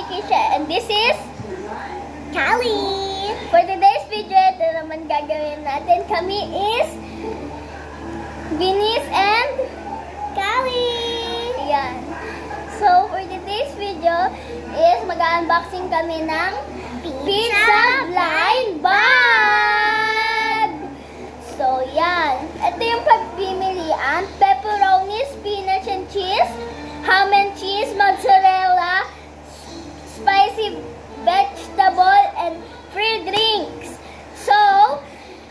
Keisha, and this is Callie. For today's video, ito naman gagawin natin. Kami is Venice and Callie. Ayan. So, for today's video is mag-unboxing kami ng pizza blind bag. So, yan. Ito yung pagpimilian. Pepperoni, spinach and cheese, ham and cheese, mozzarella, spicy vegetable, and free drinks. So,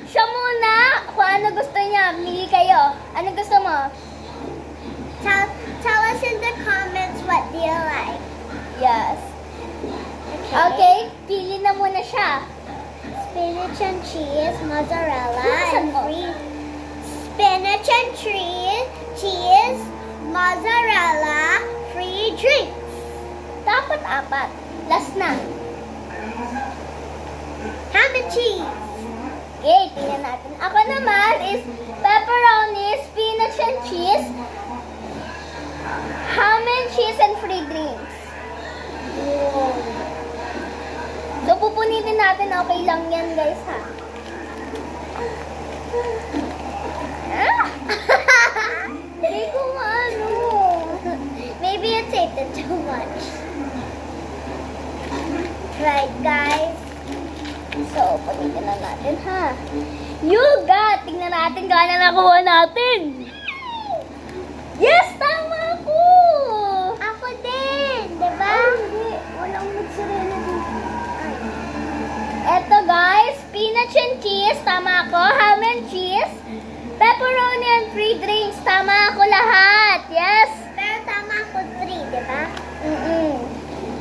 siya muna kung ano gusto niya. Mili kayo. Ano gusto mo? Tell us in the comments what do you like. Yes. Okay, pili na muna siya. Spinach and cheese, mozzarella, Buksan and mo. free. Spinach and cheese, mozzarella, free drinks. Dapat apat. Last na. Ham and cheese. Okay, tingnan natin. Ako naman is pepperoni, spinach and cheese, ham and cheese, and free drinks. So, pupunitin natin. Okay lang yan, guys, ha? Hindi ko ano. Maybe you taped it too much. Right, guys. So, punitin na natin, ha? Yuga! Tingnan natin kung ano nakuha natin. Yes! Tama ko! Ako din, di ba? Ay, hindi. Walang mozzarella dito. Eto guys, spinach and cheese, tama ako. Ham and cheese, pepperoni and free drinks, tama ako lahat. Yes? Pero tama ako 3, di ba?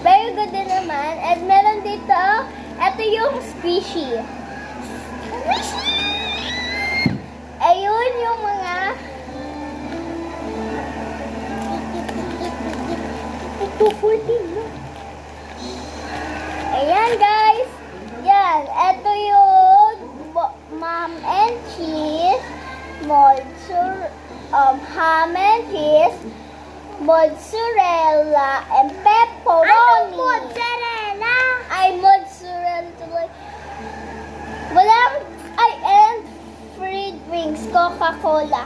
Very good din naman. And meron dito, eto yung squishy. Ayun yung mga 214, no? Ayan, guys. Yan. Ito yung ham and cheese, ham and cheese, mozzarella, and pepperoni. Anong mozzarella? Ay, mozzarella tuloy. Walang, and free drinks, Coca-Cola.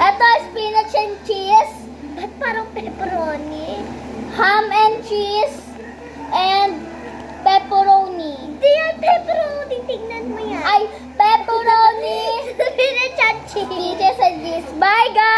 Ito, spinach and cheese, Ba't parang pepperoni? ham and cheese, and pepperoni. Hindi yan pepperoni. Tingnan mo yan. Ay, pepperoni, Spinach and cheese. peaches and cheese. Bye, guys!